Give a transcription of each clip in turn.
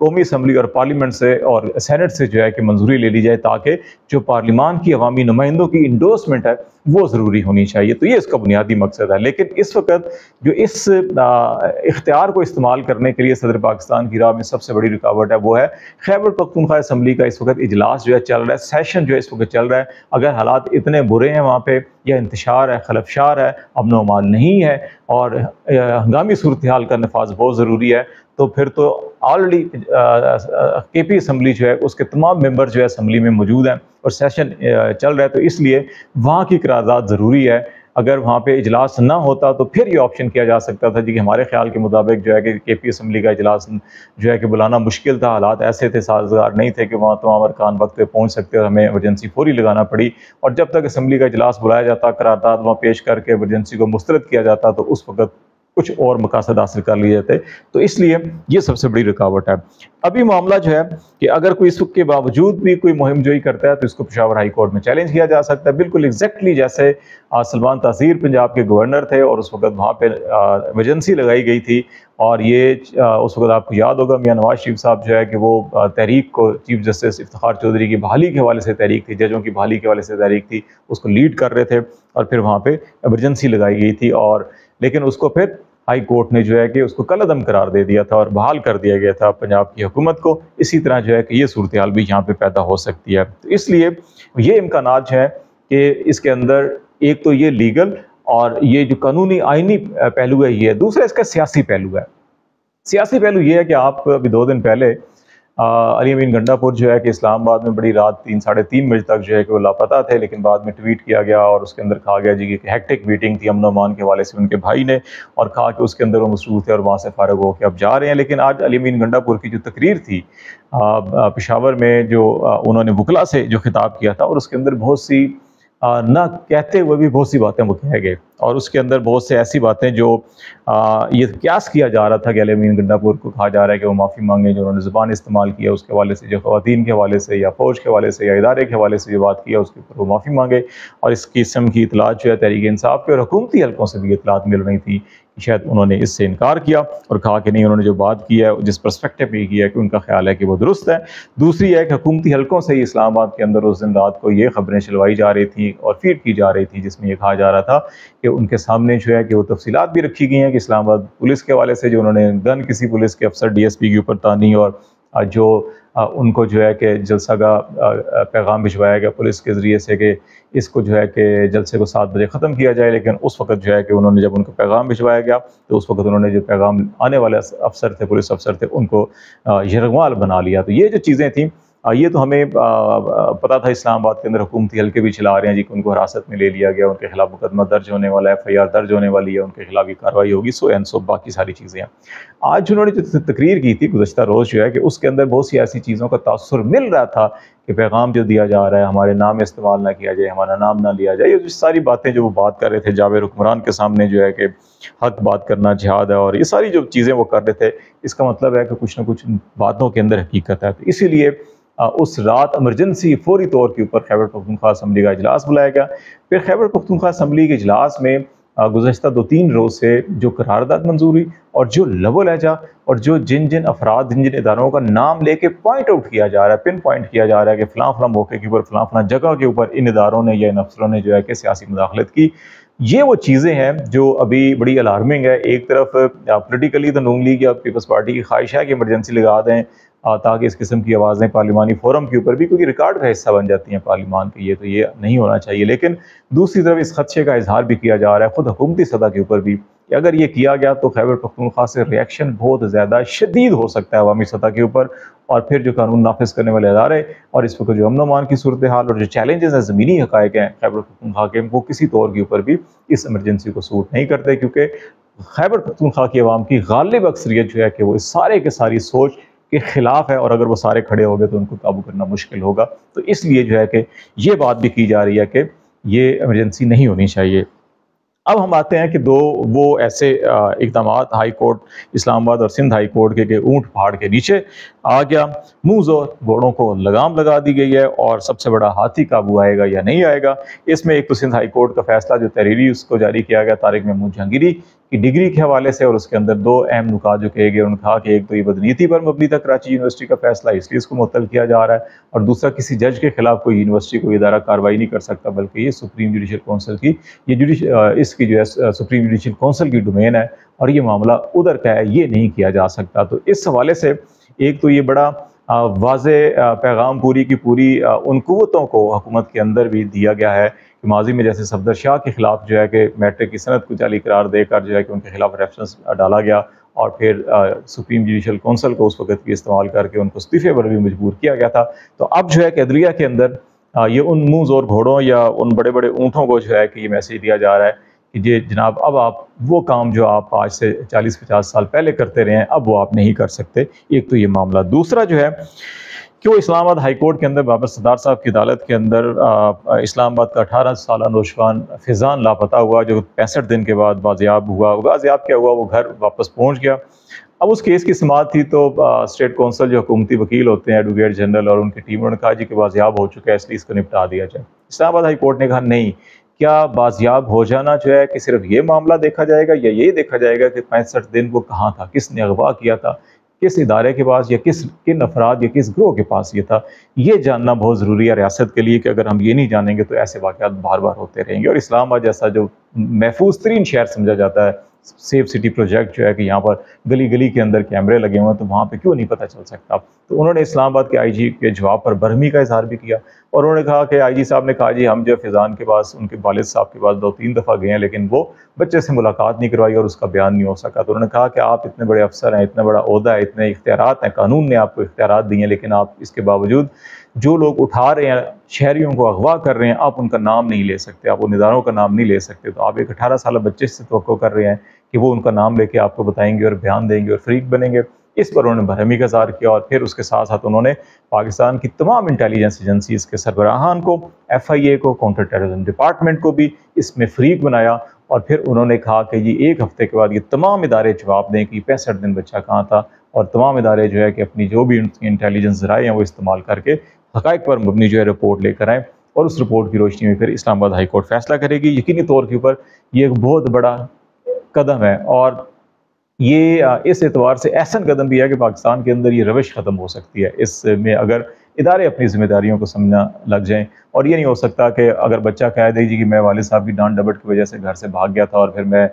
قومی اسمبلی اور پارلیمنٹ سے اور سینٹ سے جو ہے کہ منظوری لے لی جائے، تاکہ جو پارلیمان کی عوامی نمائندوں کی انڈورسمنٹ ہے وہ ضروری ہونی چاہیے۔ تو یہ اس کا بنیادی مقصد ہے۔ لیکن اس وقت جو اس اختیار کو استعمال کرنے کے لیے صدر پاکستان کی راہ میں سب سے بڑی رکاوٹ ہے وہ ہے خیبر پختونخوا اسمبلی کا اس وقت اجلاس جو ہے چل رہا ہے، سیشن جو ہے اس وقت چل رہا ہے۔ اگر حالات اتنے برے ہیں وہاں پہ، یا انتشار ہے، خلفشار ہے، امن و امان نہیں ہے، اور ہنگامی صورتحال کا نفاذ بہت ضروری ہے، تو پھر تو آلریڈی کے پی اسمبلی جو ہے اس کے تمام ممبر جو ہے اسمبلی میں موجود ہیں اور سیشن چل رہا ہے، تو اس لیے وہاں کی قرارداد ضروری ہے۔ اگر وہاں پہ اجلاس نہ ہوتا تو پھر یہ آپشن کیا جا سکتا تھا جی کہ ہمارے خیال کے مطابق جو ہے کہ کے پی اسمبلی کا اجلاس جو ہے کہ بلانا مشکل تھا، حالات ایسے تھے، سازگار نہیں تھے کہ وہاں تمام ارکان وقت پہ پہنچ سکتے، اور ہمیں ایمرجنسی فوری لگانا پڑی، اور جب تک اسمبلی کا اجلاس بلایا جاتا، قرارداد وہاں پیش کر کے ایمرجنسی کو مسترد کیا جاتا، تو اس وقت کچھ اور مقاصد حاصل کر لیے جاتے۔ تو اس لیے یہ سب سے بڑی رکاوٹ ہے۔ ابھی معاملہ جو ہے کہ اگر کوئی اس کے باوجود بھی کوئی مہم جوئی کرتا ہے تو اس کو پشاور ہائی کورٹ میں چیلنج کیا جا سکتا ہے، بالکل ایگزیکٹلی جیسے سلمان تاثیر پنجاب کے گورنر تھے اور اس وقت وہاں پہ ایمرجنسی لگائی گئی تھی، اور یہ اس وقت آپ کو یاد ہوگا میاں نواز شریف صاحب جو ہے کہ وہ تحریک کو، چیف جسٹس افتخار چودھری کی بحالی کے حوالے سے تحریک تھی، ججوں کی بحالی کے حوالے سے تحریک تھی، اس کو لیڈ کر رہے تھے، اور پھر وہاں پہ ایمرجنسی لگائی گئی تھی، اور لیکن اس کو پھر ہائی کورٹ نے جو ہے کہ اس کو کالعدم قرار دے دیا تھا اور بحال کر دیا گیا تھا پنجاب کی حکومت کو۔ اسی طرح جو ہے کہ یہ صورتحال بھی یہاں پہ پیدا ہو سکتی ہے۔ تو اس لیے یہ امکانات ہیں کہ اس کے اندر ایک تو یہ لیگل اور یہ جو قانونی آئینی پہلو ہے، یہ ہے۔ دوسرا اس کا سیاسی پہلو ہے۔ سیاسی پہلو یہ ہے کہ آپ ابھی 2 دن پہلے علی امین گنڈا پور جو ہے کہ اسلام آباد میں بڑی رات 3 ساڑھے 3 بجے تک جو ہے کہ وہ لاپتہ تھے، لیکن بعد میں ٹویٹ کیا گیا اور اس کے اندر کہا گیا جی کہ ہیکٹک میٹنگ تھی امن و امان کے حوالے سے ان کے بھائی نے، اور کہا کہ اس کے اندر وہ مصروف تھے اور وہاں سے فارغ ہو کے اب جا رہے ہیں۔ لیکن آج علی امین گنڈا پور کی جو تقریر تھی پشاور میں، جو انہوں نے وکلاء سے جو خطاب کیا تھا، اور اس کے اندر بہت سی نہ کہتے ہوئے بھی بہت سی باتیں وہ کہہ گئے، اور اس کے اندر بہت سے ایسی باتیں جو یہ قیاس کیا جا رہا تھا کہ علی امین گنڈا پور کو کہا جا رہا ہے کہ وہ معافی مانگیں، جو انہوں نے زبان استعمال کیا اس کے حوالے سے، جو خواتین کے حوالے سے یا فوج کے حوالے سے یا ادارے کے حوالے سے جو بات کیا اس کے اوپر وہ معافی مانگے، اور اس قسم کی اطلاعات جو ہے تحریک انصاف کے اور حکومتی حلقوں سے بھی اطلاعات مل رہی تھی، شاید انہوں نے اس سے انکار کیا اور کہا کہ نہیں، انہوں نے جو بات کی ہے جس پرسپیکٹو پہ کی ہے کہ ان کا خیال ہے کہ وہ درست ہے۔ دوسری ہے کہ حکومتی حلقوں سے ہی اسلام آباد کے اندر اس دن رات کو یہ خبریں چلوائی جا رہی تھیں اور فیڈ کی جا رہی تھی، جس میں یہ کہا جا رہا تھا کہ ان کے سامنے جو ہے کہ وہ تفصیلات بھی رکھی گئی ہیں کہ اسلام آباد پولیس کے حوالے سے جو انہوں نے گن کسی پولیس کے افسر ڈی ایس پی کے اوپر تانی، اور جو ان کو جو ہے کہ جلسہ کا پیغام بھجوایا گیا پولیس کے ذریعے سے کہ اس کو جو ہے کہ جلسے کو 7 بجے ختم کیا جائے، لیکن اس وقت جو ہے کہ انہوں نے جب ان کو پیغام بھجوایا گیا تو اس وقت انہوں نے جو پیغام آنے والے افسر تھے، پولیس افسر تھے، ان کو یرغمال بنا لیا۔ تو یہ جو چیزیں تھیں، یہ تو ہمیں پتا تھا اسلام آباد کے اندر حکومتی حلقے بھی چلا رہے ہیں جی کہ ان کو حراست میں لے لیا گیا، ان کے خلاف مقدمہ درج ہونے والا ہے، ایف آئی آر درج ہونے والی ہے، ان کے خلاف یہ کارروائی ہوگی، سو اینڈ سو باقی ساری چیزیں ہیں۔ آج انہوں نے جو تقریر کی تھی گزشتہ روز جو ہے کہ اس کے اندر بہت سی ایسی چیزوں کا تاثر مل رہا تھا کہ پیغام جو دیا جا رہا ہے ہمارے نام استعمال نہ کیا جائے، ہمارا نام نہ لیا جائے، یہ جو ساری باتیں جو وہ بات کر رہے تھے جاوید حکمران کے سامنے جو ہے کہ حق بات کرنا جہاد ہے، اور یہ ساری جو چیزیں وہ کر رہے تھے، اس کا مطلب ہے کہ کچھ نہ کچھ باتوں کے اندر حقیقت ہے۔ تو اسی لیے اس رات ایمرجنسی فوری طور کے اوپر خیبر پختونخوا اسمبلی کا اجلاس بلایا گیا۔ پھر خیبر پختونخوا اسمبلی کے اجلاس میں گزشتہ 2-3 روز سے جو قرارداد منظور ہوئی اور جو لب و لہجہ اور جو جن افراد جن اداروں کا نام لے کے پوائنٹ آؤٹ کیا جا رہا ہے، پن پوائنٹ کیا جا رہا ہے کہ فلاں فلاں موقع کے اوپر فلاں جگہ کے اوپر ان اداروں نے یا ان افسروں نے جو ہے کہ سیاسی مداخلت کی، یہ وہ چیزیں ہیں جو ابھی بڑی الارمنگ ہے۔ ایک طرف پولیٹیکلی تو نون لیگ یا پیپلز پارٹی کی خواہش ہے کہ ایمرجنسی لگا دیں تاکہ اس قسم کی آوازیں پارلیمانی فورم کے اوپر بھی، کیونکہ ریکارڈ کا حصہ بن جاتی ہیں پارلیمان کے، یہ تو یہ نہیں ہونا چاہیے۔ لیکن دوسری طرف اس خدشے کا اظہار بھی کیا جا رہا ہے خود حکومتی سطح کے اوپر بھی کہ اگر یہ کیا گیا تو خیبر پختونخوا سے ریئیکشن بہت زیادہ شدید ہو سکتا ہے عوامی سطح کے اوپر، اور پھر جو قانون نافذ کرنے والے ادارے اور اس وقت جو امن و امان کی صورتحال اور جو چیلنجز ہیں، زمینی حقائق ہیں خیبر پختونخوا کے، وہ کسی طور کے اوپر بھی اس ایمرجنسی کو سوٹ نہیں کرتے، کیونکہ خیبر پختونخوا کی عوام کی غالب اکثریت جو ہے کہ وہ اس سارے کے ساری سوچ کے خلاف ہے، اور اگر وہ سارے کھڑے ہو گئے تو ان کو قابو کرنا مشکل ہوگا۔ تو اس لیے جو ہے کہ یہ بات بھی کی جا رہی ہے کہ یہ ایمرجنسی نہیں ہونی چاہیے۔ اب ہم آتے ہیں کہ وہ ایسے اقدامات ہائی کورٹ اسلام آباد اور سندھ ہائی کورٹ کے کہ اونٹ پہاڑ کے نیچے آ گیا، منہ زور گھوڑوں کو لگام لگا دی گئی ہے، اور سب سے بڑا ہاتھی قابو آئے گا یا نہیں آئے گا۔ اس میں ایک تو سندھ ہائی کورٹ کا فیصلہ جو تحریری اس کو جاری کیا گیا طارق محمود جہانگیری کی ڈگری کے حوالے سے، اور اس کے اندر دو اہم نکات جو کہے گئے، انہوں نے کہا کہ ایک تو یہ بدنیتی پر مبنی تھا کراچی یونیورسٹی کا فیصلہ، اس لیے اس کو معطل کیا جا رہا ہے، اور دوسرا کسی جج کے خلاف کوئی یونیورسٹی کوئی ادارہ کارروائی نہیں کر سکتا، بلکہ یہ سپریم جوڈیشل کونسل کی اس کی جو ہے سپریم جوڈیشل کونسل کی ڈومین ہے، اور یہ معاملہ ادھر کا ہے، یہ نہیں کیا جا سکتا۔ تو اس حوالے سے ایک تو یہ بڑا واضح پیغام پوری کی پوری ان قوتوں کو حکومت کے اندر بھی دیا گیا ہے کہ ماضی میں جیسے صفدر شاہ کے خلاف جو ہے کہ میٹرک کی سند کو جعلی قرار دے کر جو ہے کہ ان کے خلاف ریفرنس ڈالا گیا، اور پھر سپریم جوڈیشل کونسل کو اس وقت بھی استعمال کر کے ان کو استعفے پر بھی مجبور کیا گیا تھا۔ تو اب جو ہے کہ عدلیہ کے اندر یہ ان منہ زور گھوڑوں یا ان بڑے بڑے اونٹوں کو جو ہے کہ یہ میسیج دیا جا رہا ہے کہ یہ جناب اب آپ وہ کام جو آپ آج سے 40-50 سال پہلے کرتے رہے ہیں اب وہ آپ نہیں کر سکتے۔ ایک تو یہ معاملہ، دوسرا جو ہے کہ وہ اسلام آباد ہائی کورٹ کے اندر بابر ستار صاحب کی عدالت کے اندر اسلام آباد کا 18 سالہ نوجوان فیضان لاپتہ ہوا، جو 65 دن کے بعد بازیاب ہوا۔ بازیاب کیا ہوا، وہ گھر واپس پہنچ گیا۔ اب اس کیس کی سماعت تھی تو اسٹیٹ کونسل جو حکومتی وکیل ہوتے ہیں ایڈوکیٹ جنرل اور ان کی ٹیم، انہوں نے کہا جی کہ بازیاب ہو چکا ہے اس لیے اس کو نپٹا دیا جائے۔ اسلام آباد ہائی کورٹ نے کہا نہیں، کیا بازیاب ہو جانا جو ہے کہ صرف یہ معاملہ دیکھا جائے گا یا یہی دیکھا جائے گا کہ 65 دن وہ کہاں تھا، کس نے اغوا کیا تھا، کس ادارے کے پاس یا کن افراد یا کس گروہ کے پاس یہ تھا، یہ جاننا بہت ضروری ہے ریاست کے لیے کہ اگر ہم یہ نہیں جانیں گے تو ایسے واقعات بار بار ہوتے رہیں گے۔ اور اسلام آباد جیسا جو محفوظ ترین شہر سمجھا جاتا ہے، سیف سٹی پروجیکٹ جو ہے کہ یہاں پر گلی گلی کے اندر کیمرے لگے ہوئے ہیں، تو وہاں پہ کیوں نہیں پتہ چل سکتا؟ تو انہوں نے اسلام آباد کے آئی جی کے جواب پر برہمی کا اظہار بھی کیا، اور انہوں نے کہا کہ آئی جی صاحب نے کہا جی ہم جو فیضان کے پاس ان کے والد صاحب کے پاس 2-3 دفعہ گئے ہیں لیکن وہ بچے سے ملاقات نہیں کروائی اور اس کا بیان نہیں ہو سکا۔ تو انہوں نے کہا کہ آپ اتنے بڑے افسر ہیں، اتنا بڑا عہدہ ہے، اتنے اختیارات ہیں، قانون نے آپ کو اختیارات دی ہیں، لیکن آپ اس کے باوجود جو لوگ اٹھا رہے ہیں شہریوں کو اغوا کر رہے ہیں، آپ ان کا نام نہیں لے سکتے، آپ ان اداروں کا نام نہیں لے سکتے۔ تو آپ ایک 18 سالہ بچے سے توقع کر رہے ہیں کہ وہ ان کا نام لے کے آپ کو بتائیں گے اور بیان دیں گے اور فریق بنیں گے۔ اس پر انہوں نے برہمی کا اظہار کیا، اور پھر اس کے ساتھ ساتھ انہوں نے پاکستان کی تمام انٹیلیجنس ایجنسیز کے سربراہان کو، ایف آئی اے کو، کاؤنٹر ٹیررزم ڈپارٹمنٹ کو بھی اس میں فریق بنایا، اور پھر انہوں نے کہا کہ یہ ایک ہفتے کے بعد یہ تمام ادارے جواب دیں کہ 65 دن بچہ کہاں تھا، اور تمام ادارے جو ہے کہ اپنی جو بھی انٹیلیجنس ذرائع ہیں وہ استعمال کر کے حقائق پر مبنی جو ہے رپورٹ لے کر آئیں، اور اس رپورٹ کی روشنی میں پھر اسلام آباد ہائی کورٹ فیصلہ کرے گی۔ یقینی طور کے اوپر یہ ایک بہت بڑا قدم ہے، اور یہ اس اعتبار سے احسن قدم بھی ہے کہ پاکستان کے اندر یہ روش ختم ہو سکتی ہے، اس میں اگر ادارے اپنی ذمہ داریوں کو سمجھنا لگ جائیں۔ اور یہ نہیں ہو سکتا کہ اگر بچہ کہہ دے جی کہ میں والد صاحب کی ڈانٹ ڈپٹ کی وجہ سے گھر سے بھاگ گیا تھا اور پھر میں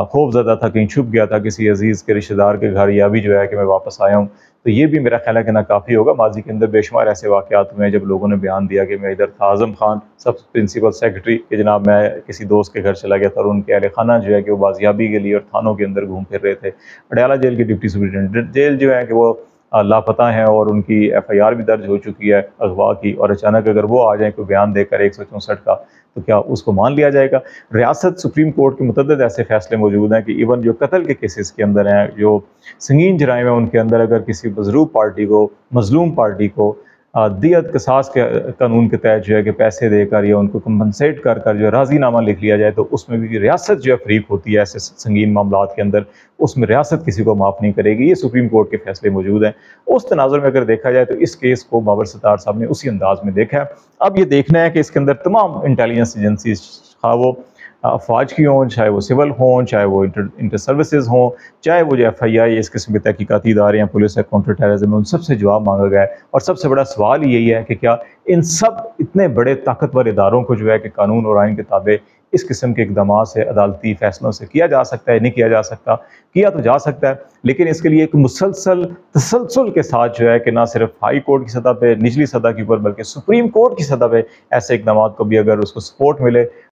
خوف زدہ تھا، کہیں چھپ گیا تھا کسی عزیز کے رشتہ دار کے گھر، یا ابھی جو ہے کہ میں واپس آیا ہوں، تو یہ بھی میرا خیال ہے کہ ناکافی ہوگا۔ ماضی کے اندر بے شمار ایسے واقعات ہوئے ہیں جب لوگوں نے بیان دیا کہ میں ادھر تھا، اعظم خان سب پرنسپل سیکرٹری کہ جناب میں کسی دوست کے گھر چلا گیا تھا اور ان کے اہل خانہ جو ہے کہ وہ بازیابی کے لیے اور تھانوں کے اندر گھوم پھر رہے تھے۔ اڈیالہ جیل کے ڈپٹی سپرنٹینڈنٹ جیل جو ہے کہ وہ لاپتہ ہیں اور ان کی ایف آئی آر بھی درج ہو چکی ہے اغوا کی، اور اچانک اگر وہ آ جائیں کوئی بیان دے کر 164 کا، تو کیا اس کو مان لیا جائے گا؟ ریاست سپریم کورٹ کے متعدد ایسے فیصلے موجود ہیں کہ ایون جو قتل کے کیسز کے اندر ہیں، جو سنگین جرائم ہیں، ان کے اندر اگر کسی مضروب پارٹی کو، مظلوم پارٹی کو دیت قصاص کے قانون کے تحت جو ہے کہ پیسے دے کر یا ان کو کمپنسیٹ کر جو ہے راضی نامہ لکھ لیا جائے، تو اس میں بھی ریاست جو ہے فریق ہوتی ہے ایسے سنگین معاملات کے اندر، اس میں ریاست کسی کو معاف نہیں کرے گی۔ یہ سپریم کورٹ کے فیصلے موجود ہیں۔ اس تناظر میں اگر دیکھا جائے تو اس کیس کو بابر ستار صاحب نے اسی انداز میں دیکھا ہے۔ اب یہ دیکھنا ہے کہ اس کے اندر تمام انٹیلیجنس ایجنسیز، خواہ وہ افواج کی ہوں، چاہے وہ سول ہوں، چاہے وہ انٹر سروسز ہوں، چاہے وہ جو ایف آئی آئی اس قسم کے تحقیقاتی ادارے ہیں، پولیس ہے، کاؤنٹر ٹیررزم، ان سب سے جواب مانگا گیا ہے۔ اور سب سے بڑا سوال یہی ہے کہ کیا ان سب اتنے بڑے طاقتور اداروں کو جو ہے کہ قانون اور آئین کے تابع اس قسم کے اقدامات سے، عدالتی فیصلوں سے کیا جا سکتا ہے؟ نہیں کیا جا سکتا، کیا تو جا سکتا ہے، لیکن اس کے لیے ایک مسلسل تسلسل کے ساتھ جو ہے کہ نہ صرف ہائی کورٹ کی سطح پہ، نچلی سطح کے اوپر، بلکہ سپریم کورٹ کی سطح پہ ایسے اقدامات کو بھی اگر اس کو سپورٹ ملے